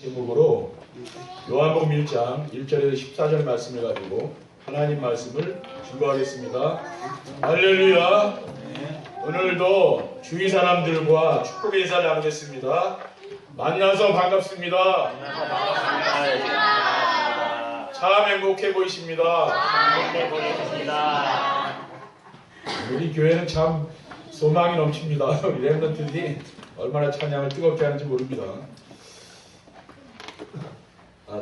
제목으로 요한복음 1장 1절에서 14절 말씀을 가지고 하나님 말씀을 증거하겠습니다. 할렐루야. 오늘도 주위 사람들과 축복의 인사를 나누겠습니다. 만나서 반갑습니다. 참 행복해 보이십니다. 우리 교회는 참 소망이 넘칩니다. 우리 랩런트들이 얼마나 찬양을 뜨겁게 하는지 모릅니다.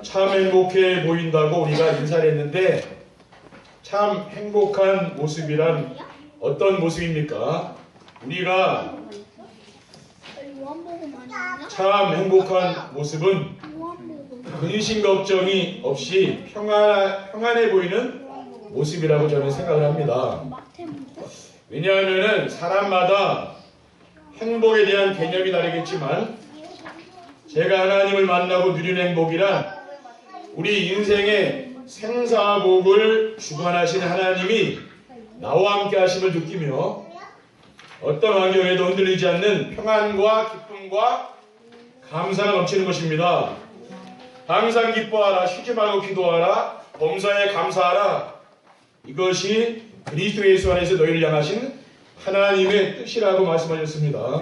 참 행복해 보인다고 우리가 인사를 했는데, 참 행복한 모습이란 어떤 모습입니까? 우리가 참 행복한 모습은 근심 걱정이 없이 평안해 보이는 모습이라고 저는 생각을 합니다. 왜냐하면 사람마다 행복에 대한 개념이 다르겠지만, 제가 하나님을 만나고 누리는 행복이란 우리 인생의 생사복을 주관하시는 하나님이 나와 함께 하심을 느끼며 어떤 환경에도 흔들리지 않는 평안과 기쁨과 감사가 넘치는 것입니다. 항상 기뻐하라, 쉬지 말고 기도하라, 범사에 감사하라. 이것이 그리스도 예수 안에서 너희를 향하신 하나님의 뜻이라고 말씀하셨습니다.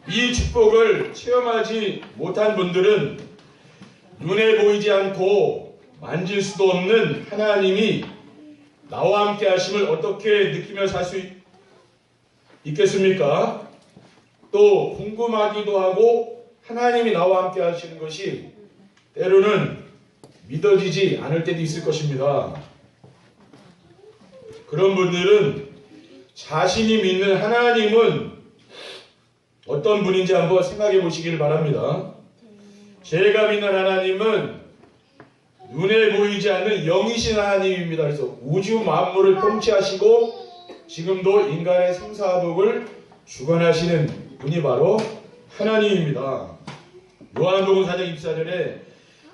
이 축복을 체험하지 못한 분들은 눈에 보이지 않고 만질 수도 없는 하나님이 나와 함께 하심을 어떻게 느끼며 살 수 있겠습니까? 또 궁금하기도 하고 하나님이 나와 함께 하시는 것이 때로는 믿어지지 않을 때도 있을 것입니다. 그런 분들은 자신이 믿는 하나님은 어떤 분인지 한번 생각해 보시길 바랍니다. 제가 믿는 하나님은 눈에 보이지 않는 영이신 하나님입니다. 그래서 우주 만물을 통치하시고 지금도 인간의 생사복을 주관하시는 분이 바로 하나님입니다. 요한복음 4장 24절에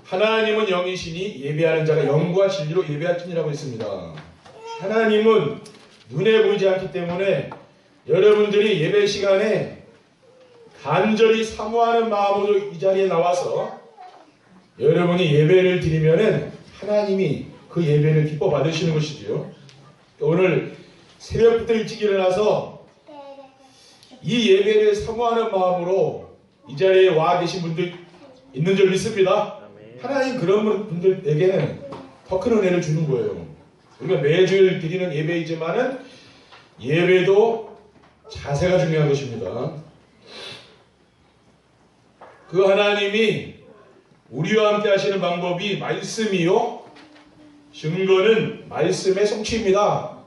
하나님은 영이시니 예배하는 자가 영과 진리로 예배할지니라고 했습니다. 하나님은 눈에 보이지 않기 때문에 여러분들이 예배 시간에 간절히 사모하는 마음으로 이 자리에 나와서 여러분이 예배를 드리면은 하나님이 그 예배를 기뻐 받으시는 것이지요. 오늘 새벽부터 일찍 일어나서 이 예배를 사모하는 마음으로 이 자리에 와 계신 분들 있는 줄 믿습니다. 하나님 그런 분들에게는 더 큰 은혜를 주는 거예요. 우리가 매주일 드리는 예배이지만은 예배도 자세가 중요한 것입니다. 그 하나님이 우리와 함께 하시는 방법이 말씀이요, 증거는 말씀의 성취입니다.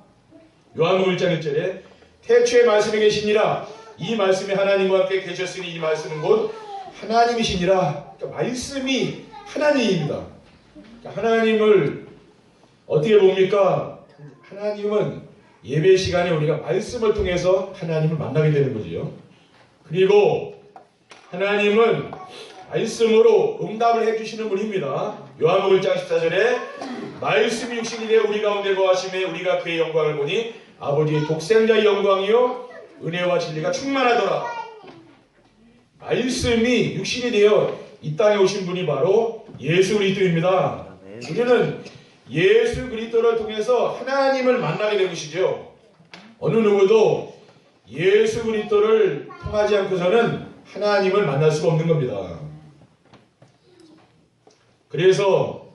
요한복음 1장 1절에 태초에 말씀이 계시니라, 이 말씀이 하나님과 함께 계셨으니 이 말씀은 곧 하나님이시니라. 그러니까 말씀이 하나님입니다. 그러니까 하나님을 어떻게 봅니까? 하나님은 예배 시간에 우리가 말씀을 통해서 하나님을 만나게 되는 거지요. 그리고 하나님은 말씀으로 응답을 해주시는 분입니다. 요한복음 1장 14절에 말씀이 육신이 되어 우리 가운데 거하심에 우리가 그의 영광을 보니 아버지의 독생자의 영광이요 은혜와 진리가 충만하더라. 말씀이 육신이 되어 이 땅에 오신 분이 바로 예수 그리스도입니다. 우리는 예수 그리스도를 통해서 하나님을 만나게 된 것이죠. 어느 누구도 예수 그리스도를 통하지 않고서는 하나님을 만날 수가 없는 겁니다. 그래서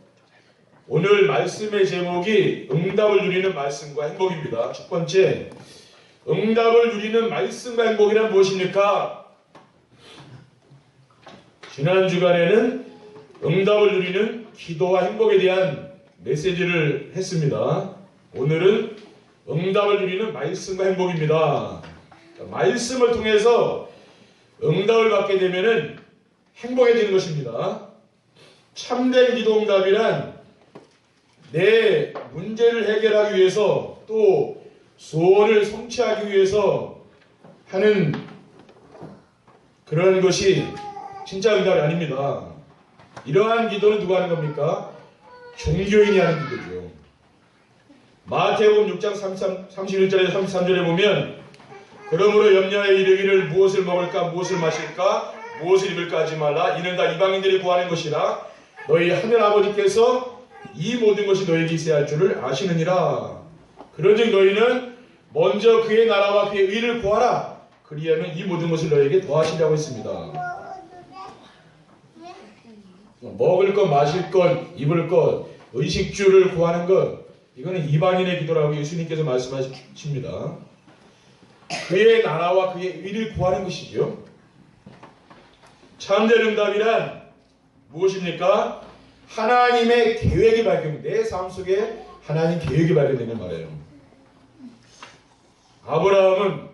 오늘 말씀의 제목이 응답을 누리는 말씀과 행복입니다. 첫 번째, 응답을 누리는 말씀과 행복이란 무엇입니까? 지난 주간에는 응답을 누리는 기도와 행복에 대한 메시지를 했습니다. 오늘은 응답을 누리는 말씀과 행복입니다. 말씀을 통해서 응답을 받게 되면은 행복해지는 것입니다. 참된 기도 응답이란 내 문제를 해결하기 위해서 또 소원을 성취하기 위해서 하는 그런 것이 진짜 응답이 아닙니다. 이러한 기도는 누가 하는 겁니까? 종교인이 하는 기도죠. 마태복음 6장 31절에서 33절에 보면 그러므로 염려에 이르기를 무엇을 먹을까 무엇을 마실까 무엇을 입을까 하지 말라. 이는 다 이방인들이 구하는 것이라. 너희 하늘 아버지께서 이 모든 것이 너에게 있어야 할 줄을 아시느니라. 그런즉 너희는 먼저 그의 나라와 그의 의를 구하라. 그리하면 이 모든 것을 너에게 더하시려고 했습니다. 먹을 것, 마실 것, 입을 것, 의식주를 구하는 것, 이거는 이방인의 기도라고 예수님께서 말씀하십니다. 그의 나라와 그의 의를 구하는 것이죠. 참된 응답이란 무엇입니까? 하나님의 계획이 발견, 내 삶 속에 하나님 계획이 발견되는 말이에요. 아브라함은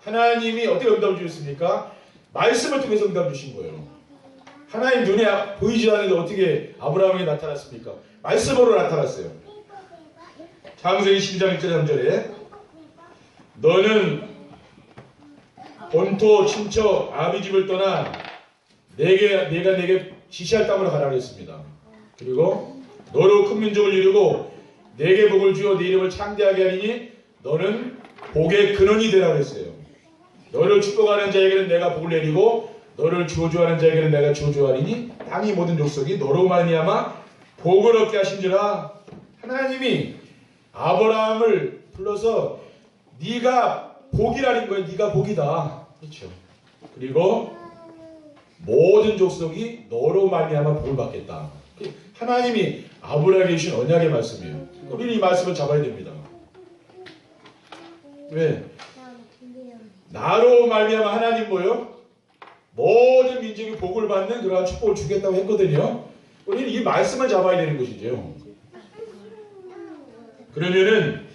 하나님이 어떻게 응답을 주셨습니까? 말씀을 통해서 응답을 주신 거예요. 하나님 눈에 보이지 않는데 어떻게 아브라함에게 나타났습니까? 말씀으로 나타났어요. 창세기 12장 1절 3절에 너는 본토 친척 아비 집을 떠나 내가 내게 지시할 땅으로 가라 그랬습니다. 그리고 너로 큰 민족을 이루고 내게 복을 주어 네 이름을 창대하게 하리니 너는 복의 근원이 되라 그랬어요. 너를 축복하는 자에게는 내가 복을 내리고 너를 저주하는 자에게는 내가 저주하리니 땅의 모든 족속이 너로 말미암아 복을 얻게 하신지라. 하나님이 아브라함을 불러서 네가 복이라는 거예요. 네가 복이다. 그렇죠. 그리고 모든 족속이 너로 말미암아 복을 받겠다. 하나님이 아브라함에게 주신 언약의 말씀이에요. 우리는 이 말씀을 잡아야 됩니다. 왜? 나로 말미암아 하나님 뭐요? 모든 민족이 복을 받는 그러한 축복을 주겠다고 했거든요. 우리는 이 말씀을 잡아야 되는 것이죠. 그러면은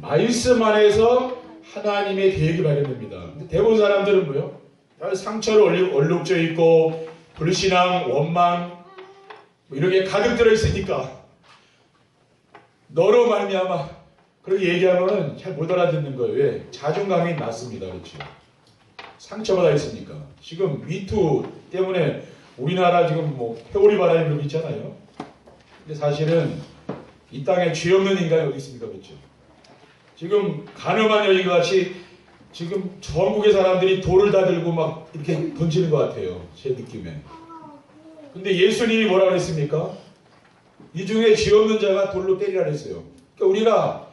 말씀 안에서 하나님의 계획이 발견됩니다. 근데 대부분 사람들은 뭐요? 상처를 얼룩져 있고 불신앙, 원망 이런 게 가득 들어 있으니까 너로 말미암아 그렇게 얘기하면은 잘 못 알아듣는 거예요. 왜? 자존감이 낮습니다. 그렇죠? 상처받아 있으니까. 지금 미투 때문에 우리나라 지금 뭐 회오리 바람이 불고 있잖아요. 근데 사실은 이 땅에 죄 없는 인간이 어디 있습니까? 그렇죠? 지금 가늠한 여인 같이 지금 전국의 사람들이 돌을 다 들고 막 이렇게 던지는 것 같아요. 제 느낌에. 근데 예수님이 뭐라고 했습니까? 이 중에 죄 없는 자가 돌로 때리라 했어요. 그러니까 우리가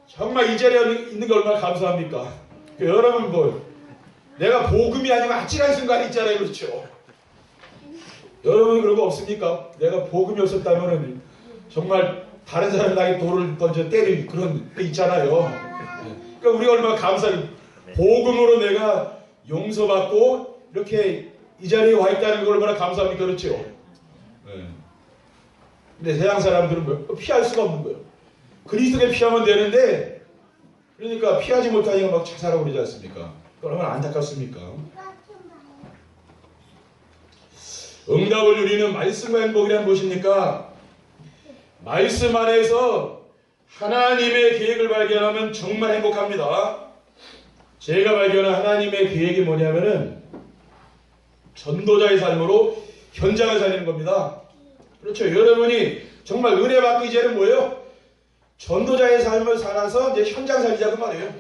정말 이 자리에 있는 게 얼마나 감사합니까? 그러니까 여러분 뭐 내가 복음이 아니고 아찔한 순간이 있잖아요. 그렇죠? 여러분 그런 거 없습니까? 내가 복음이 없었다면 정말 다른 사람이 나에게 돌을 던져 때릴 그런 게 있잖아요. 그러니까 우리가 얼마나 감사해요. 복음으로 내가 용서받고 이렇게 이 자리에 와 있다는 걸 얼마나 감사합니까? 그렇죠? 네. 근데 세상 사람들은 뭐 피할 수가 없는 거예요. 그리스도께 피하면 되는데 그러니까 피하지 못하니까 막 자살하고 그러지 않습니까? 얼마나 안타깝습니까? 응답을 누리는 말씀과 행복이란 무엇입니까? 말씀 안에서 하나님의 계획을 발견하면 정말 행복합니다. 제가 발견한 하나님의 계획이 뭐냐면은 전도자의 삶으로 현장을 살리는 겁니다. 그렇죠. 여러분이 정말 은혜 받고 이제는 뭐예요? 전도자의 삶을 살아서 이제 현장 살리자 그 말이에요.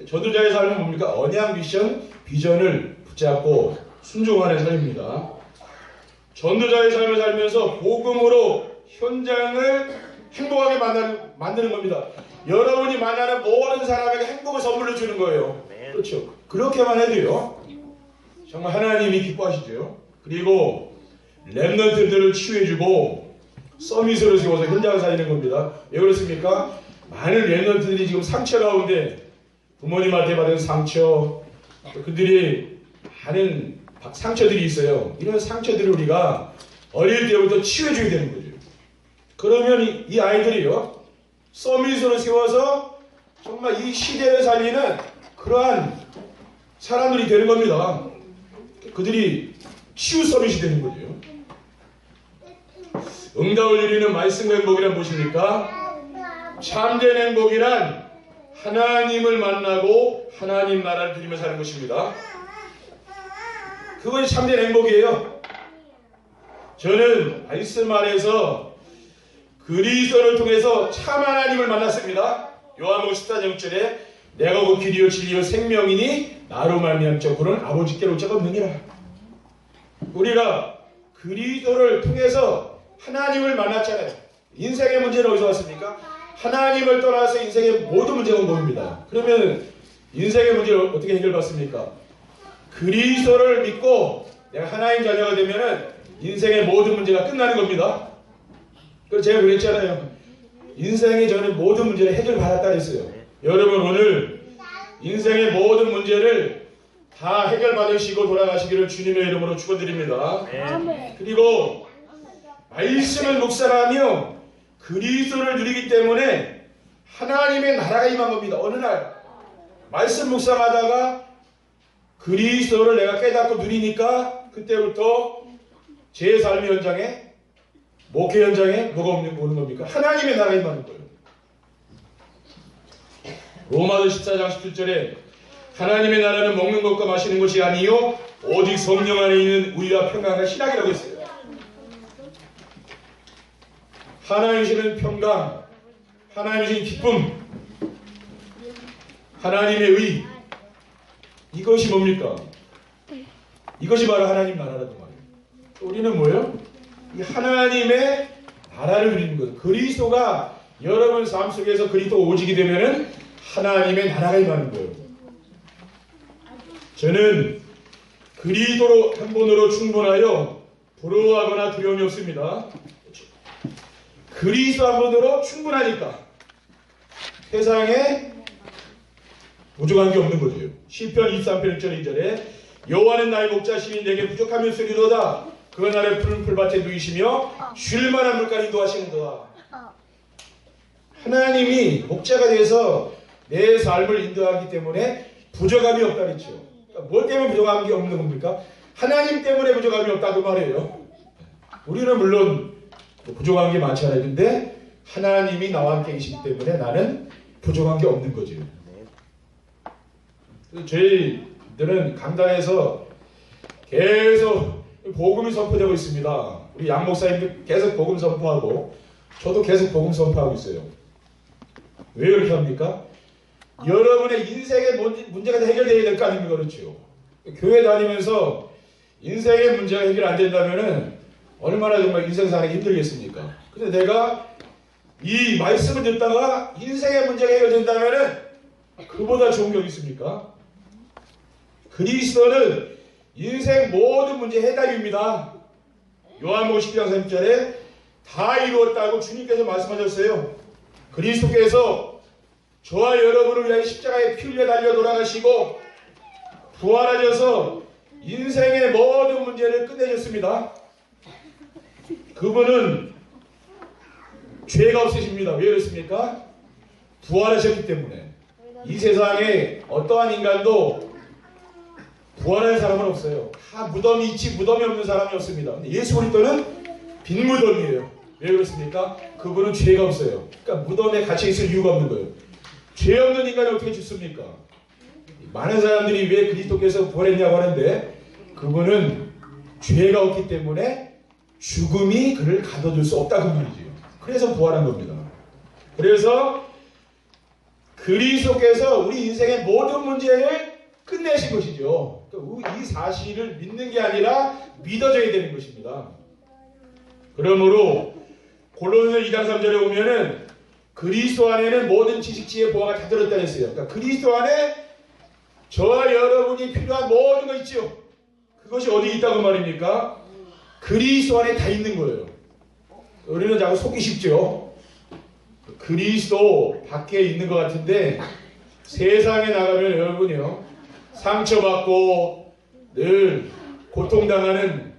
전도자의 삶은 뭡니까? 언약 미션 비전을 붙잡고 순종하는 삶입니다. 전도자의 삶을 살면서 복음으로 현장을 행복하게 만드는 겁니다. 여러분이 만나는 모든 사람에게 행복을 선물로 주는 거예요. 그렇죠. 그렇게만 해도요. 정말 하나님이 기뻐하시죠. 그리고 렘넌트들을 치유해주고 서밋으로 세워서 현장을 살리는 겁니다. 왜 그렇습니까? 많은 렘넌트들이 지금 상처 가운데 부모님한테 받은 상처, 그들이 하는 상처들이 있어요. 이런 상처들을 우리가 어릴 때부터 치유해줘야 되는 거죠. 그러면 이 아이들이요, 서밋으로 세워서 정말 이 시대를 살리는 그러한 사람들이 되는 겁니다. 그들이 치유 서밋이 되는 거죠. 응답을 누리는 말씀과 행복이란 무엇입니까? 참된 행복이란 하나님을 만나고 하나님 나라를 누리며 사는 것입니다. 그것이 참된 행복이에요. 저는 말씀 안에서 그리스도를 통해서 참 하나님을 만났습니다. 요한복음 14장 6절에 내가 곧 길이요 진리요 생명이니 나로 말미암 자고는 아버지께로 자가 없느니라. 우리가 그리스도를 통해서 하나님을 만났잖아요. 인생의 문제는 어디서 왔습니까? 하나님을 떠나서 인생의 모든 문제가 온 겁니다. 그러면 인생의 문제를 어떻게 해결받습니까? 그리스도를 믿고 내가 하나님 자녀가 되면은 인생의 모든 문제가 끝나는 겁니다. 그래서 제가 그랬잖아요. 인생의 저는 모든 문제를 해결받았다 했어요. 여러분 오늘 인생의 모든 문제를 다 해결받으시고 돌아가시기를 주님의 이름으로 축원드립니다. 그리고 말씀을 묵상하며 그리스도를 누리기 때문에 하나님의 나라가 임한 겁니다. 어느 날 말씀 묵상하다가 그리스도를 내가 깨닫고 누리니까 그때부터 제 삶의 현장에 목회 현장에 뭐가 오는 겁니까? 하나님의 나라가 임하는 거예요. 로마서 14장 17절에 하나님의 나라는 먹는 것과 마시는 것이 아니요 오직 성령 안에 있는 우리와 평강과 신앙이라고 했어요. 하나님 주시는 평강, 하나님 주시는 기쁨, 하나님의 의, 이것이 뭡니까? 이것이 바로 하나님 나라라는 말이에요. 우리는 뭐예요? 이 하나님의 나라를 누리는 거예요. 그리스도가 여러분 삶 속에서 그리스도가 오지게 되면은 하나님의 나라가 임하는 거예요. 저는 그리스도로 한 분으로 충분하여 부러워하거나 두려움이 없습니다. 그리스도 한 분으로 충분하니까 세상에 부족한 게 없는 거죠. 시편 23편 1절 2절에 여호와는 나의 목자시니 내게 부족함이 없으리로다. 그날에 푸른 풀밭에 누이시며 쉴만한 물가를 인도하시는도다. 하나님이 목자가 돼서 내 삶을 인도하기 때문에 부족함이 없다 그랬죠. 그러니까 뭐 때문에 부족함이 없는 겁니까? 하나님 때문에 부족함이 없다고 말해요. 우리는 물론 부족한 게 많지 않아요. 근데 하나님이 나와 함께 계시기 때문에 나는 부족한 게 없는 거죠. 저희들은 강단에서 계속 복음이 선포되고 있습니다. 우리 양 목사님도 계속 복음 선포하고 저도 계속 복음 선포하고 있어요. 왜 그렇게 합니까? 여러분의 인생의 문제가 해결되어야 될 거 아닙니까? 그렇죠. 교회 다니면서 인생의 문제가 해결 안 된다면은 얼마나 정말 인생 살기 힘들겠습니까? 근데 내가 이 말씀을 듣다가 인생의 문제가 해결된다면은 그보다 좋은 게 어디 있습니까? 그리스도는 인생 모든 문제 해답입니다. 요한복음 10장 3절에 다 이루었다고 주님께서 말씀하셨어요. 그리스도께서 저와 여러분을 위하여 십자가에 피 흘려 달려 돌아가시고 부활하셔서 인생의 모든 문제를 끝내셨습니다. 그분은 죄가 없으십니다. 왜 그렇습니까? 부활하셨기 때문에. 이 세상에 어떠한 인간도 부활한 사람은 없어요. 다 무덤이 있지 무덤이 없는 사람이 없습니다. 근데 예수 그리스도는 빈 무덤이에요. 왜 그렇습니까? 그분은 죄가 없어요. 그러니까 무덤에 갇혀 있을 이유가 없는 거예요. 죄 없는 인간이 어떻게 죽습니까? 많은 사람들이 왜 그리스도께서 부활했냐고 하는데 그분은 죄가 없기 때문에 죽음이 그를 가둬둘 수 없다고 말이죠. 그래서 부활한 겁니다. 그래서 그리스도께서 우리 인생의 모든 문제를 끝내신 것이죠. 이 사실을 믿는 게 아니라 믿어져야 되는 것입니다. 그러므로 골로새서 2장 3절에 보면은 그리스도 안에는 모든 지식, 지혜, 보화가 다 들었다 했어요. 그러니까 그리스도 안에 저와 여러분이 필요한 모든 거 있죠. 그것이 어디 있다고 말입니까? 그리스도 안에 다 있는 거예요. 우리는 자꾸 속기 쉽죠. 그리스도 밖에 있는 것 같은데 세상에 나가면 여러분이요 상처받고 늘 고통당하는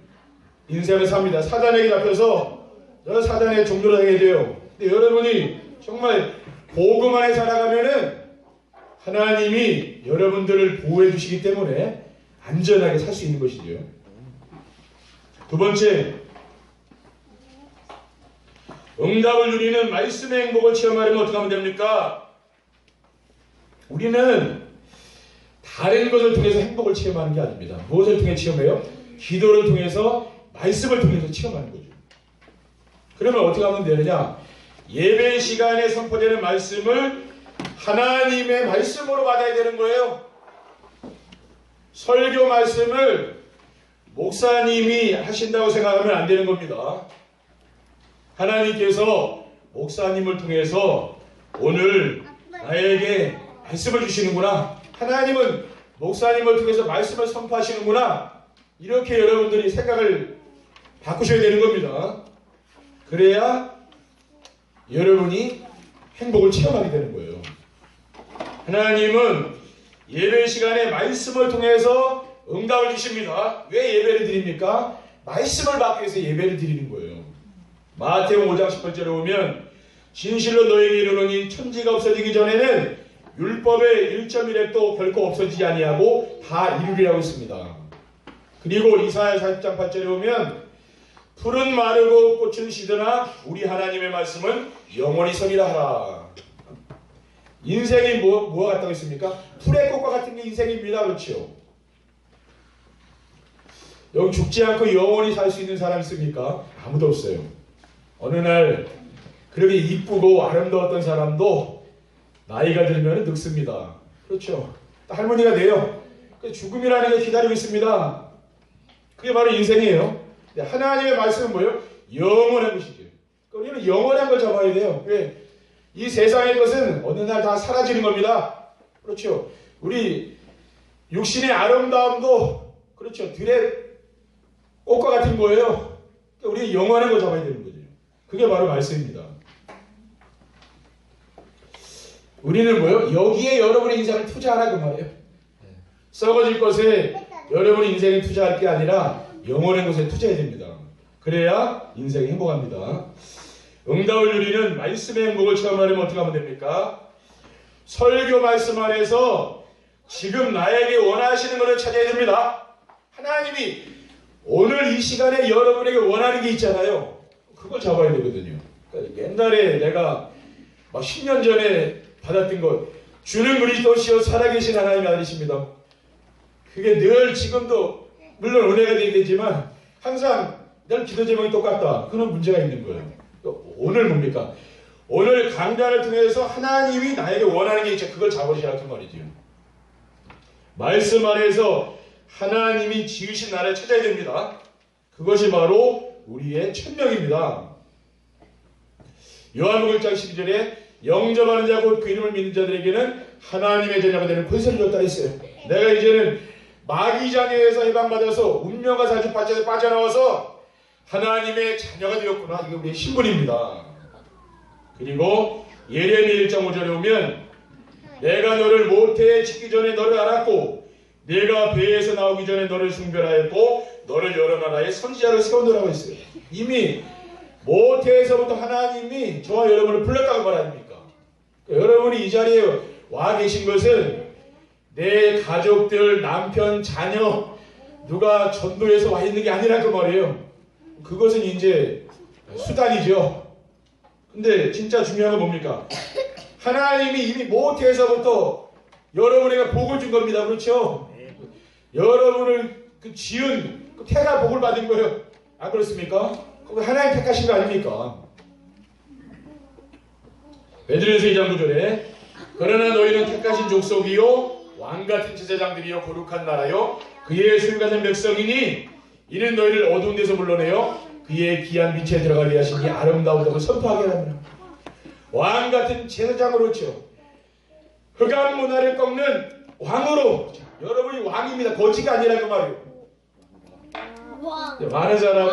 인생을 삽니다. 사단에게 잡혀서 저 사단의 종로가 되게 돼요. 근데 여러분이 정말 복음 안에 살아가면은 하나님이 여러분들을 보호해 주시기 때문에 안전하게 살 수 있는 것이죠. 두 번째, 응답을 누리는 말씀의 행복을 체험하려면 어떻게 하면 됩니까? 우리는 다른 것을 통해서 행복을 체험하는 게 아닙니다. 무엇을 통해 체험해요? 기도를 통해서 말씀을 통해서 체험하는 거죠. 그러면 어떻게 하면 되느냐? 예배 시간에 선포되는 말씀을 하나님의 말씀으로 받아야 되는 거예요. 설교 말씀을 목사님이 하신다고 생각하면 안 되는 겁니다. 하나님께서 목사님을 통해서 오늘 나에게 말씀을 주시는구나. 하나님은 목사님을 통해서 말씀을 선포하시는구나. 이렇게 여러분들이 생각을 바꾸셔야 되는 겁니다. 그래야 여러분이 행복을 체험하게 되는 거예요. 하나님은 예배 시간에 말씀을 통해서 응답을 주십니다. 왜 예배를 드립니까? 말씀을 받기 위해서 예배를 드리는 거예요. 마태복음 5장 18절에 보면 진실로 너에게 이르노니 천지가 없어지기 전에는 율법의 1.1획도 결코 없어지지 아니하고 다 이루리라고 했습니다. 그리고 이사야 40장 8절에 보면 풀은 마르고 꽃은 시드나 우리 하나님의 말씀은 영원히 서리라 하라. 인생이 뭐가 같다고 했습니까? 풀의 꽃과 같은 게 인생입니다. 그렇죠? 여기 죽지 않고 영원히 살 수 있는 사람 있습니까? 아무도 없어요. 어느 날 그렇게 이쁘고 아름다웠던 사람도 나이가 들면 늙습니다. 그렇죠? 할머니가 돼요. 죽음이라는 게 기다리고 있습니다. 그게 바로 인생이에요. 하나님의 말씀은 뭐예요? 영원한 것이죠. 우리는 영원한 걸 잡아야 돼요. 왜? 이 세상의 것은 어느 날 다 사라지는 겁니다. 그렇죠? 우리 육신의 아름다움도 그렇죠. 들의 꽃과 같은 거예요. 우리는 영원한 걸 잡아야 되는 거죠. 그게 바로 말씀입니다. 우리는 뭐예요? 여기에 여러분의 인생을 투자하라 그 말이에요. 썩어질 것에 여러분의 인생을 투자할 게 아니라 영원한 것에 투자해야 됩니다. 그래야 인생이 행복합니다. 응답을 누리는 말씀의 행복을 체험하려면 어떻게 하면 됩니까? 설교 말씀 안에서 지금 나에게 원하시는 것을 찾아야 됩니다. 하나님이 오늘 이 시간에 여러분에게 원하는 게 있잖아요. 그걸 잡아야 되거든요. 그러니까 옛날에 내가 막 10년 전에 받았던 것, 주는 그리스도시요 살아계신 하나님의 아들이십니다. 그게 늘 지금도 물론 은혜가 되겠지만 항상 늘 기도 제목이 똑같다. 그런 문제가 있는 거예요. 오늘 뭡니까? 오늘 강단을 통해서 하나님이 나에게 원하는 게 있죠. 그걸 잡으시라는 말이죠. 말씀 안에서 하나님이 지으신 나라를 찾아야 됩니다. 그것이 바로 우리의 천명입니다. 요한복음 1장 12절에 영접하는 자 곧 그 이름을 믿는 자들에게는 하나님의 자녀가 되는 권세를 줬다 했어요. 내가 이제는 마귀 자녀에서 해방받아서 운명과 사주파체에서 빠져나와서 하나님의 자녀가 되었구나. 이게 우리의 신분입니다. 그리고 예레미야 1장 5절에 보면 내가 너를 모태에 짓기 전에 너를 알았고 내가 배에서 나오기 전에 너를 숭별하였고 너를 여러 나라의 선지자로 세우노라고 했어요. 이미 모태에서부터 하나님이 저와 여러분을 불렀다고 말합니까? 여러분이 이 자리에 와 계신 것은 내 가족들, 남편, 자녀 누가 전도해서 와 있는 게 아니라 그 말이에요. 그것은 이제 수단이죠. 근데 진짜 중요한 건 뭡니까? 하나님이 이미 모태에서부터 여러분에게 복을 준 겁니다. 그렇죠? 여러분을 지은 태가 복을 받은 거예요. 안 그렇습니까? 하나님 택하신 거 아닙니까? 베드로전서 2장 9절에 그러나 너희는 택하신 족속이요 왕같은 제사장들이요 거룩한 나라요 그의 소유받은 백성이니 이는 너희를 어두운 데서 불러내어 그의 귀한 빛에 들어가게 하시니 아름다우다고 선포하게 합니다. 왕같은 제사장으로 죠. 흑암 문화를 꺾는 왕으로. 자, 여러분이 왕입니다. 거지가 아니라 그 말이에요. 많은 사람이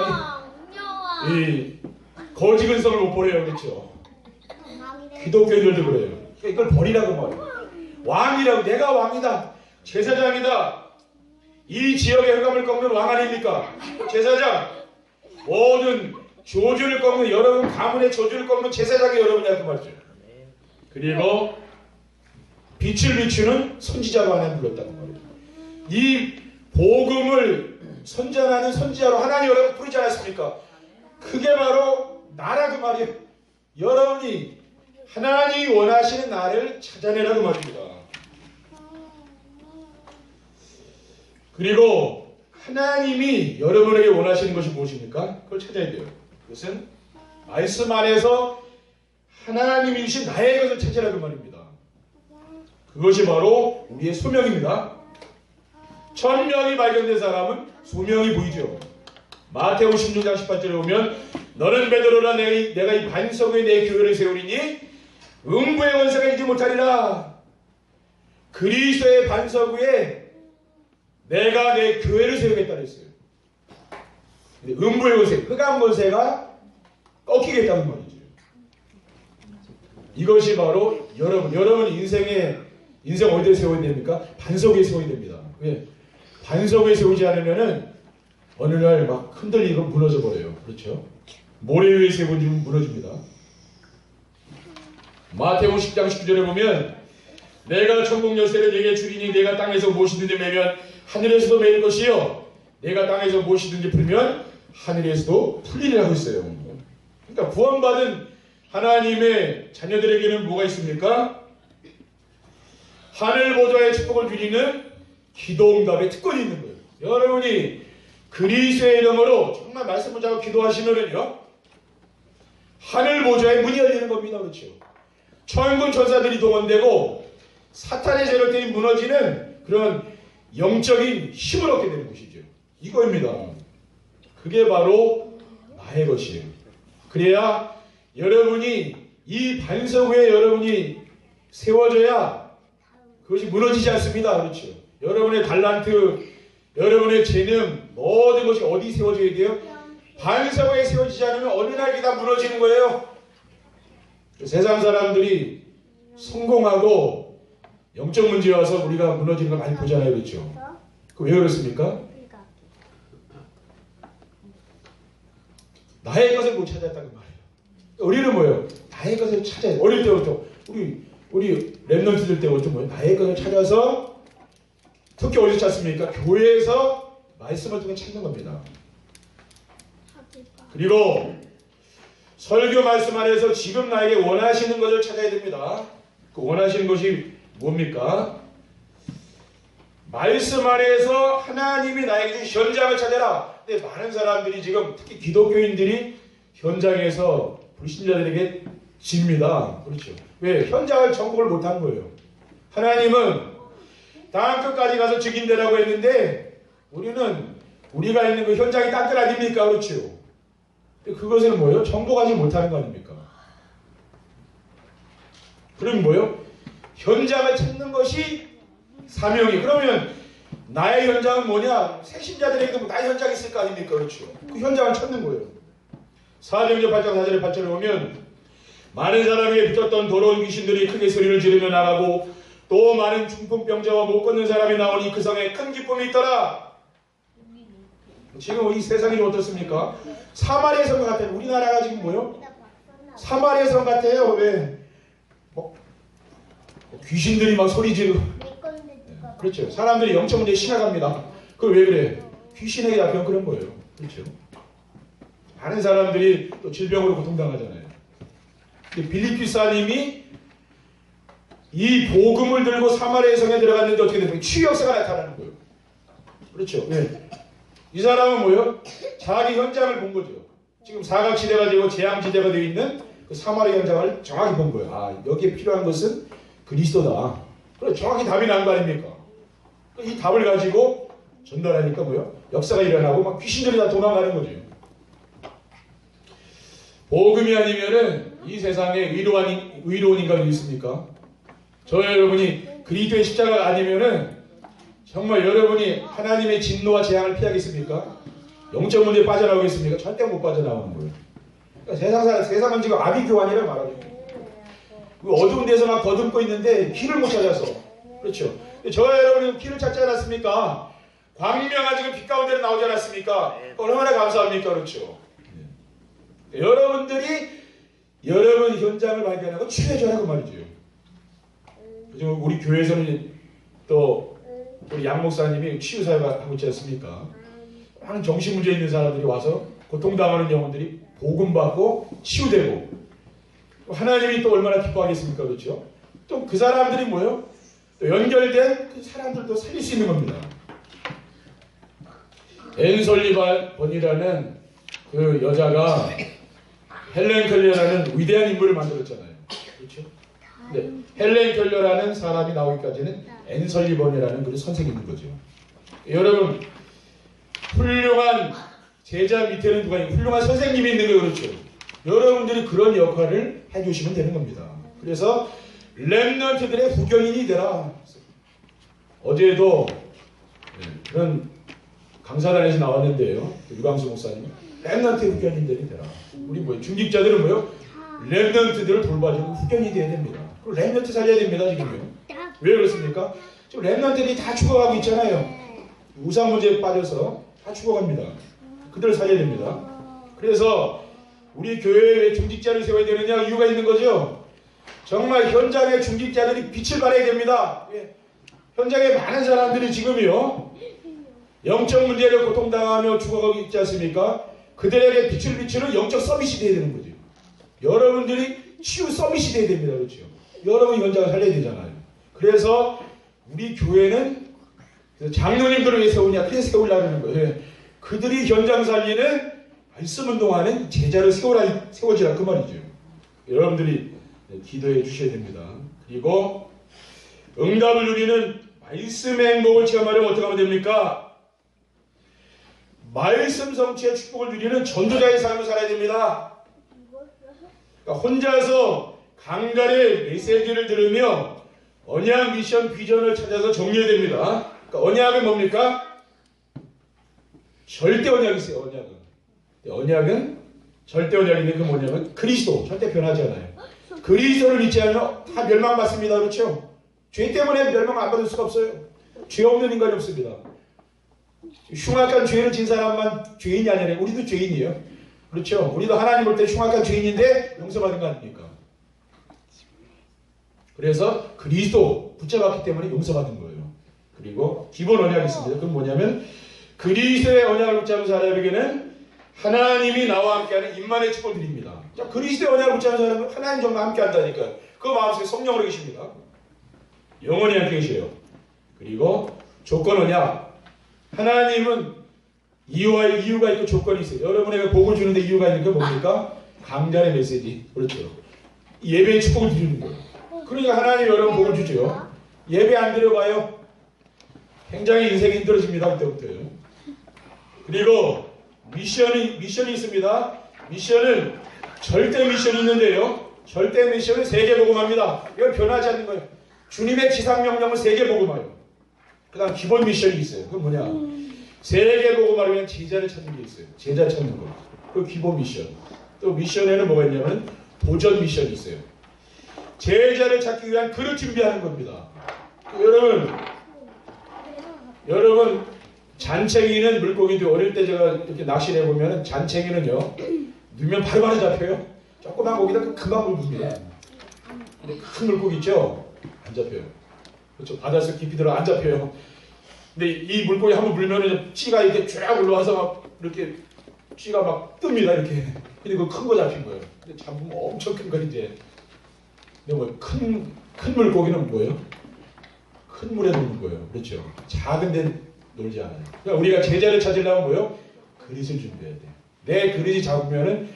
이 거지 근성을 못 버려요. 그렇죠? 기독교인들도 그래요. 그러니까 이걸 버리라고 말이에요. 왕이라고. 내가 왕이다. 제사장이다. 이 지역의 흑암을 꺾는 왕 아닙니까? 제사장. 모든 조주를 꺾는 여러분 가문의 조주를 꺾는 제사장이 여러분이라고 말이죠. 그리고 빛을 비추는 선지자로 하나님 불렀다고 말이에요. 이 복음을 선전하는 선지자로 하나님 여러분 부르지 않았습니까? 그게 바로 나라 그 말이에요. 여러분이 하나님이 원하시는 나를 찾아내라고 말입니다. 그리고 하나님이 여러분에게 원하시는 것이 무엇입니까? 그걸 찾아야 돼요. 그것은 말씀 안에서 하나님이 주신 나의 것을 찾으라고 말입니다. 그것이 바로 우리의 소명입니다. 1000명이 발견된 사람은 수명이 보이죠. 마태복음 16장 18절에 보면 너는 베드로라 내가 이 반석 위에 내 교회를 세우리니 음부의 권세가 이기지 못하리라. 그리스도의 반석 위에 내가 내 교회를 세우겠다 그랬어요. 근데 음부의 권세, 흑암 권세가 꺾이겠다는 말이죠. 이것이 바로 여러분 인생 어디에 세워야 됩니까? 반석 위에 세워야 됩니다. 왜? 반석 위에 세우지 않으면은 어느 날 막 흔들리고 무너져 버려요. 그렇죠? 모래 위에 세우면 무너집니다. 마태복음 10장 19절에 보면 내가 천국 열쇠를 내게 주리니 내가 땅에서 무엇이든지 매면 하늘에서도 매일 것이요 내가 땅에서 무엇이든지 풀면 하늘에서도 풀리리라고 했어요. 그러니까 구원받은 하나님의 자녀들에게는 뭐가 있습니까? 하늘 보좌의 축복을 누리는 기도응답의 특권이 있는 거예요. 여러분이 그리스도의 이름으로 정말 말씀 붙잡고 기도하시면은요 하늘 보좌의 문이 열리는 겁니다. 그렇죠? 천군 천사들이 동원되고 사탄의 세력들이 무너지는 그런 영적인 힘을 얻게 되는 것이죠. 이거입니다. 그게 바로 나의 것이에요. 그래야 여러분이 이 반석 위에 여러분이 세워져야 그것이 무너지지 않습니다. 그렇죠? 여러분의 달란트, 여러분의 재능, 모든 것이 어디 세워져야 돼요? 반석 위에 세워지지 않으면 어느 날 다 무너지는 거예요. 세상 사람들이 성공하고 영적 문제에 와서 우리가 무너지는 걸 많이 보잖아요. 그렇죠? 왜 그렇습니까? 나의 것을 못 찾았다는 말이에요. 우리는 뭐예요? 나의 것을 찾아야 돼. 어릴 때부터 우리 랩런트들 때부터 뭐예요? 나의 것을 찾아서 특히 어디서 찾습니까? 교회에서 말씀을 통해 찾는 겁니다. 그리고 설교 말씀 안에서 지금 나에게 원하시는 것을 찾아야 됩니다. 그 원하시는 것이 뭡니까? 말씀 안에서 하나님이 나에게 주신 현장을 찾아라. 근데 많은 사람들이 지금 특히 기독교인들이 현장에서 불신자들에게 집니다. 그렇죠? 왜? 현장을 정복을 못한 거예요. 하나님은 땅 끝까지 가서 증인되라고 했는데 우리가 있는 그 현장이 땅 끝 아닙니까? 그렇죠? 그것은 뭐예요? 정복하지 못하는 거 아닙니까? 그럼 뭐예요? 현장을 찾는 것이 사명이. 그러면 나의 현장은 뭐냐? 새신자들에게도 나의 현장이 있을 거 아닙니까? 그렇죠? 그 현장을 찾는 거예요. 사도행전 8장 4절에 8절에 보면 많은 사람에게 붙었던 더러운 귀신들이 크게 소리를 지르며 나가고 또 많은 중풍병자와 못 걷는 사람이 나오니 그 성에 큰 기쁨이 있더라. 지금 이 세상이 어떻습니까? 사마리아 성 같아요. 우리나라가 지금 뭐요? 사마리아 성 같아요. 왜? 귀신들이 막 소리 지르고. 그렇죠. 사람들이 영적 문제에 심각합니다. 그걸 왜 그래? 귀신에게 잡히면 그런 거예요. 그렇죠. 많은 사람들이 또 질병으로 고통당하잖아요. 근데 빌립기사님이 이 복음을 들고 사마리아 성에 들어갔는데 어떻게 됩니까? 치유역사가 나타나는 거예요. 그렇죠. 네. 이 사람은 뭐예요? 자기 현장을 본 거죠. 지금 사각지대가 되고 재앙지대가 되어 있는 그 사마리아 현장을 정확히 본 거예요. 아, 여기에 필요한 것은 그리스도다. 그래, 정확히 답이 난 거 아닙니까? 이 답을 가지고 전달하니까 뭐예요? 역사가 일어나고 막 귀신들이 다 도망가는 거죠. 복음이 아니면은 이 세상에 의로운 인간이 있습니까? 저 여러분이 그리스도의 십자가가 아니면은 정말 여러분이 하나님의 진노와 재앙을 피하겠습니까? 영적 문제에 빠져나오겠습니까? 절대 못 빠져나오는 거예요. 그러니까 세상은 지금 아비규환이라 말하죠. 어두운 데서 막 거듭고 있는데 길을 못 찾아서. 그렇죠. 저와 여러분은 길을 찾지 않았습니까? 광명한 지금 빛 가운데로 나오지 않았습니까? 얼마나 감사합니까? 그렇죠. 여러분들이 여러분 현장을 발견하고 치유해줘라고 말이죠. 그죠? 우리 교회에서는 또 우리 양 목사님이 치유사역을 하고 있지 않습니까? 많은 정신 문제 있는 사람들이 와서 고통당하는 영혼들이 복음받고 치유되고 하나님이 또 얼마나 기뻐하겠습니까? 그렇죠? 또 그 사람들이 뭐예요? 또 연결된 그 사람들도 살릴 수 있는 겁니다. 앤 설리번이라는 그 여자가 헬렌 켈러라는 위대한 인물을 만들었잖아요. 그렇죠? 근데 헬렌 켈러라는 사람이 나오기까지는 앤 설리번이라는 그 선생이 있는 거죠. 여러분 훌륭한 제자 밑에는 누가 있고 훌륭한 선생님이 있는 게 그렇죠. 여러분들이 그런 역할을 해주시면 되는 겁니다. 그래서 렘넌트들의 후견인이 되라. 어제도 그런 강사단에서 나왔는데요. 유광수 목사님 렘넌트 후견인들이 되라. 우리 뭐예요? 중직자들은 뭐요? 렘넌트들을 돌봐주는 후견이 돼야 됩니다. 그리고 렘넌트 살려야 됩니다. 지금요. 왜 그렇습니까? 지금 렘넌트들이 다 죽어가고 있잖아요. 우상 문제에 빠져서 다 죽어갑니다. 그들을 살려야 됩니다. 그래서 우리 교회에 왜 중직자를 세워야 되느냐 이유가 있는 거죠. 정말 현장의 중직자들이 빛을 발해야 됩니다. 현장에 많은 사람들이 지금요 영적 문제를 고통당하며 죽어가고 있지 않습니까? 그들에게 빛을 비추는 영적 서밋이 돼야 되는 거죠. 여러분들이 치유 서밋이 돼야 됩니다. 그렇죠? 여러분이 현장을 살려야 되잖아요. 그래서 우리 교회는 장로님들을 왜 세우냐? 그래서 세우려고 하는 거예요. 그들이 현장 살리는 말씀 운동하는 제자를 세워지라 그 말이죠. 여러분들이 기도해 주셔야 됩니다. 그리고 응답을 누리는 말씀의 행복을 체험하려면 어떻게 하면 됩니까? 말씀 성취의 축복을 누리는 전도자의 삶을 살아야 됩니다. 그러니까 혼자서 강단의 메시지를 들으며 언약 미션 비전을 찾아서 정리해야 됩니다. 그러니까 언약은 뭡니까? 절대 언약이 있어요. 언약은 절대 언약인데 그 뭐냐면 그리스도 절대 변하지 않아요. 그리스도를 믿지 않으면 다 멸망받습니다. 그렇죠? 죄 때문에 멸망 안 받을 수가 없어요. 죄 없는 인간이 없습니다. 흉악한 죄를 진 사람만 죄인이 아니라 우리도 죄인이에요. 그렇죠? 우리도 하나님 볼 때 흉악한 죄인인데 용서받은 거 아닙니까? 그래서 그리스도 붙잡았기 때문에 용서받은 거예요. 그리고 기본 언약이 있습니다. 그건 뭐냐면 그리스도의 언약을 붙잡은 사람에게는 하나님이 나와 함께하는 임만의 축복을 드립니다. 자, 그리스도의 언약을 붙잡은 사람은 하나님 정말 함께한다니까. 그 마음속에 성령으로 계십니다. 영원히 함께 계셔요. 그리고 조건 언약. 하나님은 이유가 있고 조건이 있어요. 여러분에게 복을 주는데 이유가 있는 게 뭡니까? 강단의 메시지. 그렇죠. 예배의 축복을 드리는 거예요. 그러니까 하나님 여러분 복을 주죠. 예배 안 드려봐요. 굉장히 인생이 힘들어집니다. 그때부터요. 그리고 미션이 있습니다. 미션은 절대 미션이 있는데요. 절대 미션은 세계복음합니다. 이건 변하지 않는 거예요. 주님의 지상명령을 세계복음화요. 그 다음 기본 미션이 있어요. 그건 뭐냐? 세계복음화를 위한 제자를 찾는 게 있어요. 제자 찾는 거. 그 기본 미션. 또 미션에는 뭐가 있냐면 도전 미션이 있어요. 제자를 찾기 위한 그릇 준비하는 겁니다. 여러분 잔챙이는 물고기도 어릴 때 제가 이렇게 낚시를 해보면 잔챙이는요 넣으면 바로바로 잡혀요. 조그만 고기다 금방 물습니다. 근데 큰 물고기 있죠? 안 잡혀요. 그렇죠? 바닷속 깊이 들어 안 잡혀요. 근데 이 물고기 한번 물면은 찌가 이렇게 쫙 올라와서 막 이렇게 찌가 막 뜹니다. 이렇게. 근데 그 큰 거 잡힌 거예요. 근데 잡으면 엄청 큰 거 이제. 근데 뭐 큰 물고기는 뭐예요? 큰 물에 노는 거예요. 그렇죠? 작은 데 놀지 않아요. 그러니까 우리가 제자를 찾으려면 뭐예요? 그릇을 준비해야 돼요. 내 그릇이 작으면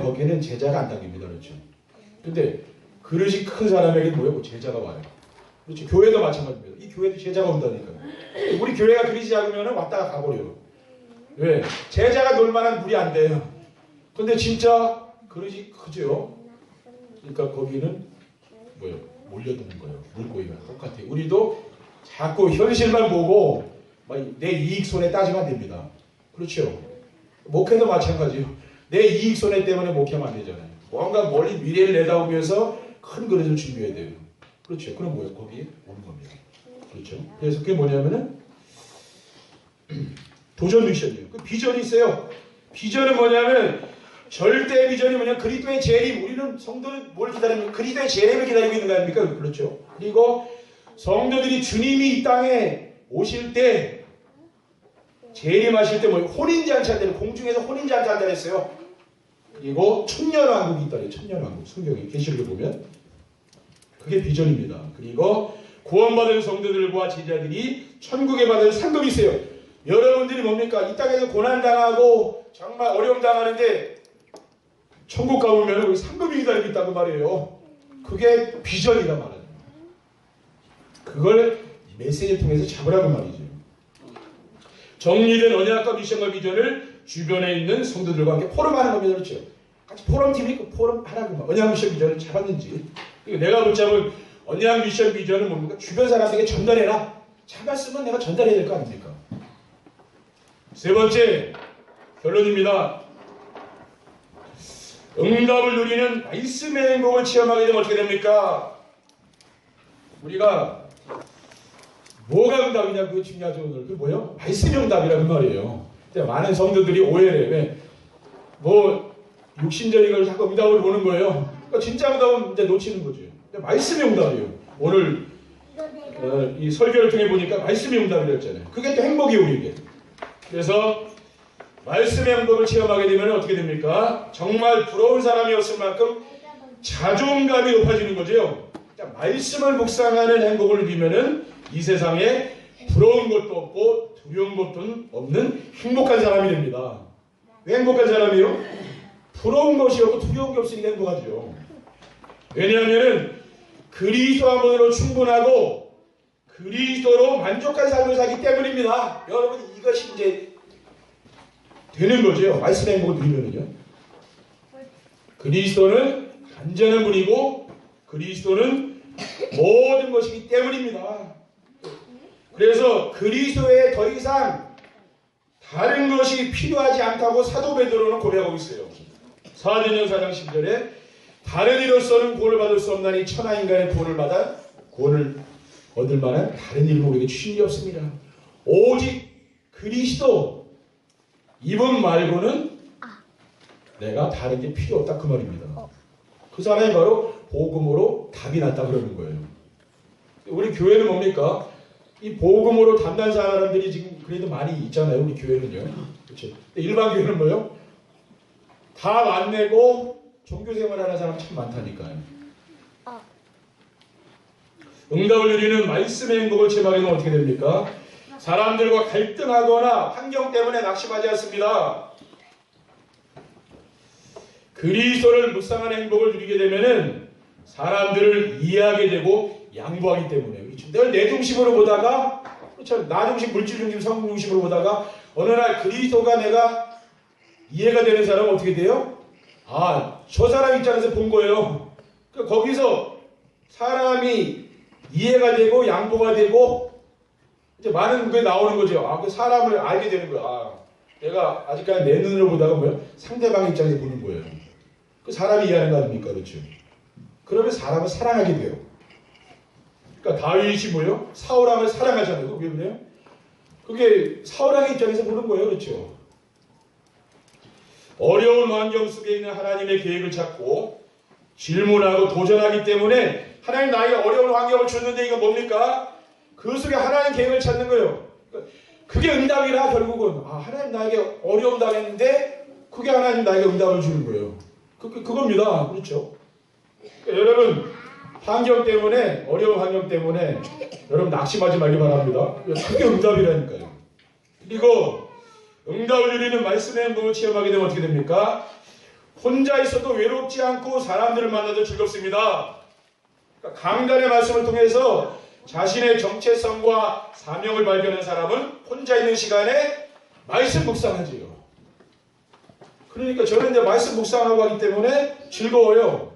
거기는 제자가 안 당깁니다. 그렇죠? 근데 그릇이 큰 사람에게는 뭐예요? 제자가 와요. 그렇죠? 교회도 마찬가지입니다. 이 교회도 제자가 온다니까요. 우리 교회가 그릇이 작으면 왔다가 가버려요. 왜? 제자가 놀 만한 물이 안 돼요. 근데 진짜 그릇이 크죠? 그러니까 거기는 뭐예요? 몰려드는 거예요. 물고기가 똑같아요. 우리도 자꾸 현실만 보고 내 이익 손해 따지면 안 됩니다. 그렇죠? 목회도 마찬가지예요. 내 이익 손해 때문에 목회하면 안 되잖아요. 뭔가 멀리 미래를 내다보면서 큰 그릇을 준비해야 돼요. 그렇죠? 그럼 뭐예요? 거기에 오는 겁니다. 그렇죠? 그래서 그게 뭐냐면은 도전 미션이에요. 그 비전이 있어요. 비전은 뭐냐면 절대 비전이 뭐냐? 그리스도의 재림. 우리는 성도는 뭘 기다리면 그리스도의 재림을 기다리고 있는 거 아닙니까? 그렇죠? 그리고 성도들이 주님이 이 땅에 오실 때 재림하실 때 혼인잔치 한다는 공중에서 혼인잔치 한다고 했어요. 그리고 천년왕국이 있다래요. 천년왕국. 성경에 계시록에 보면 그게 비전입니다. 그리고 구원받은 성도들과 제자들이 천국에 받을 상급이 있어요. 여러분들이 뭡니까? 이 땅에서 고난당하고 정말 어려움 당하는데 천국 가보면 우리 상급이 기다리고 있다고 말이에요. 그게 비전이란 말이에요. 그걸 메시지를 통해서 잡으라고 말이죠. 정리된 언약과 미션과 비전을 주변에 있는 성도들과 함께 포럼하는 겁니다. 그렇죠? 같이 포럼팀이 있고 포럼하라고 언약 미션 비전을 잡았는지. 그리고 내가 붙잡은 언약 미션 비전은 뭡니까? 주변 사람들에게 전달해라. 잡았으면 내가 전달해야 될 거 아닙니까? 세 번째 결론입니다. 응답을 누리는 말씀의 행복을 체험하게 되면 어떻게 됩니까? 우리가 뭐가 응답이냐 그거 중요하죠. 오늘 그게 뭐예요? 말씀이 응답이라는 말이에요. 많은 성도들이 오해를 해. 왜? 뭐 육신적인 걸 자꾸 응답을 보는 거예요. 그러니까 진짜 응답은 이제 놓치는 거죠. 말씀이 응답이에요. 오늘 이 설교를 통해 보니까 말씀이 응답이라고 했잖아요. 그게 또 행복이에요, 우리에게. 그래서 말씀의 행복을 체험하게 되면 어떻게 됩니까? 정말 부러운 사람이었을 만큼 자존감이 높아지는 거죠. 말씀을 묵상하는 행복을 누리면은 이 세상에 부러운 것도 없고 두려운 것도 없는 행복한 사람이 됩니다. 왜 행복한 사람이요? 부러운 것이 없고 두려운 게 없으니까 행복하죠. 왜냐하면 그리스도 한 분으로 충분하고 그리스도로 만족한 삶을 살기 때문입니다. 여러분 이것이 이제 되는 거죠. 말씀의 행복을 누리면은요. 그리스도는 완전한 분이고 그리스도는 모든 것이기 때문입니다. 그래서 그리스도에 더 이상 다른 것이 필요하지 않다고 사도 베드로는 고백하고 있어요. 사도행전 4장 10절에 다른 이로서는 구원을 받을 수 없나니 천하 인간의 구원을 받아 구원을 얻을 만한 다른 일은 우리에게 주신 게 없습니다. 오직 그리스도 이분 말고는 내가 다른 게 필요 없다 그 말입니다. 그 사람이 바로 복음으로 답이 났다 그러는 거예요. 우리 교회는 뭡니까? 이 복음으로 답난 사람들이 지금 그래도 많이 있잖아요. 우리 교회는요. 그렇죠. 일반 교회는 뭐요? 답 안 내고 종교생활하는 사람 참 많다니까요. 응답을 누리는 말씀의 행복을 체험하게 되면 어떻게 됩니까? 사람들과 갈등하거나 환경 때문에 낙심하지 않습니다. 그리스도를 묵상하는 행복을 누리게 되면은 사람들을 이해하게 되고 양보하기 때문에 그렇죠. 늘 내 중심으로 보다가 그렇죠. 나 중심, 물질 중심, 성공 중심으로 보다가 어느 날 그리스도가 내가 이해가 되는 사람은 어떻게 돼요? 아, 저 사람 입장에서 본 거예요. 그러니까 거기서 사람이 이해가 되고 양보가 되고 이제 많은 게 나오는 거죠. 아, 그 사람을 알게 되는 거야. 아, 내가 아직까지 내 눈으로 보다가 뭐야? 상대방 입장에서 보는 거예요. 그 사람이 이해하는 거 아닙니까? 그렇죠. 그러면 사람을 사랑하게 돼요. 그러니까 다윗이 뭐예요? 사울왕을 사랑하잖아요. 그게 그래요? 그게 사울왕의 입장에서 보는 거예요. 그렇죠. 어려운 환경 속에 있는 하나님의 계획을 찾고 질문하고 도전하기 때문에 하나님 나에게 어려운 환경을 줬는데 이거 뭡니까? 그 속에 하나님 계획을 찾는 거예요. 그게 응답이라 결국은 하나님 나에게 어려움 당했는데 그게 하나님 나에게 응답을 주는 거예요. 그겁니다. 그렇죠. 그러니까 여러분 환경 때문에 어려운 환경 때문에 여러분 낙심하지 말기 바랍니다. 그게 응답이라니까요. 그리고 응답을 누리는 말씀의 행복을 체험하게 되면 어떻게 됩니까? 혼자 있어도 외롭지 않고 사람들을 만나도 즐겁습니다. 그러니까 강단의 말씀을 통해서 자신의 정체성과 사명을 발견한 사람은 혼자 있는 시간에 말씀 묵상하지요. 그러니까 저는 이제 말씀 묵상하고 하기 때문에 즐거워요.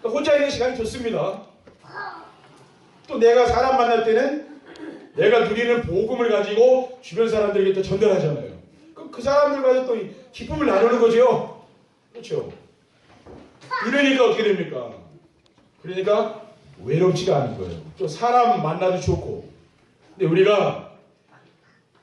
그러니까 혼자 있는 시간이 좋습니다. 또 내가 사람 만날 때는 내가 누리는 복음을 가지고 주변 사람들에게 또 전달하잖아요. 그 사람들과도 또 기쁨을 나누는 거죠. 그렇죠. 이러니까 어떻게 됩니까? 그러니까 외롭지가 않은 거예요. 또 사람 만나도 좋고. 근데 우리가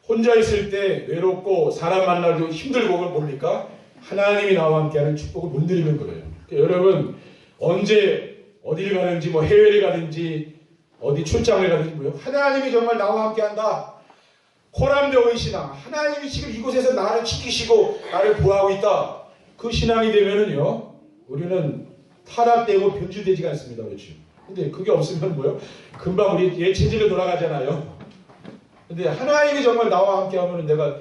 혼자 있을 때 외롭고 사람 만나도 힘들고 그걸 뭡니까? 하나님이 나와 함께하는 축복을 못 누리는 거예요. 그러니까 여러분 언제 어디를 가든지 뭐 해외를 가든지 어디 출장을 가든지 뭐요? 하나님이 정말 나와 함께한다. 코람대오의 신앙. 하나님이 지금 이곳에서 나를 지키시고 나를 보호하고 있다. 그 신앙이 되면은요, 우리는 타락되고 변질되지가 않습니다. 그렇죠? 근데 그게 없으면 뭐요? 금방 우리 옛 체질로 돌아가잖아요. 근데 하나님이 정말 나와 함께하면 내가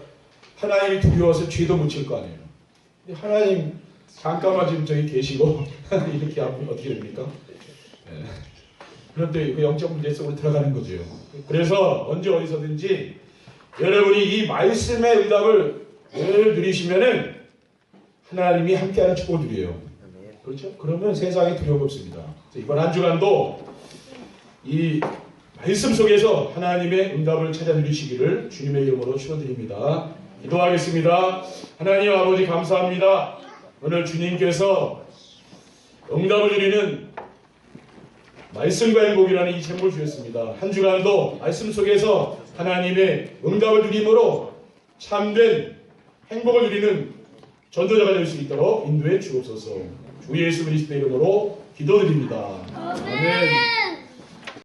하나님이 두려워서 죄도 못 칠 거 아니에요. 근데 하나님 잠깐만 지금 저기 계시고 이렇게 하면 어떻게 됩니까? 네. 그런데 그 영적 문제 속으로 들어가는 거죠. 그래서 언제 어디서든지 여러분이 이 말씀의 응답을 늘 누리시면은 하나님이 함께하는 축복을 누려요. 그렇죠? 그러면 세상에 두려움 없습니다. 이번 한 주간도 이 말씀 속에서 하나님의 응답을 찾아 누리시기를 주님의 이름으로 축원드립니다. 기도하겠습니다. 하나님 아버지 감사합니다. 오늘 주님께서 응답을 누리는 말씀과 행복이라는 이 제목을 주셨습니다. 한 주간도 말씀 속에서 하나님의 응답을 누림으로 참된 행복을 누리는 전도자가 될 수 있도록 인도해 주옵소서. 주 예수 그리스도의 이름으로 기도드립니다. 아멘.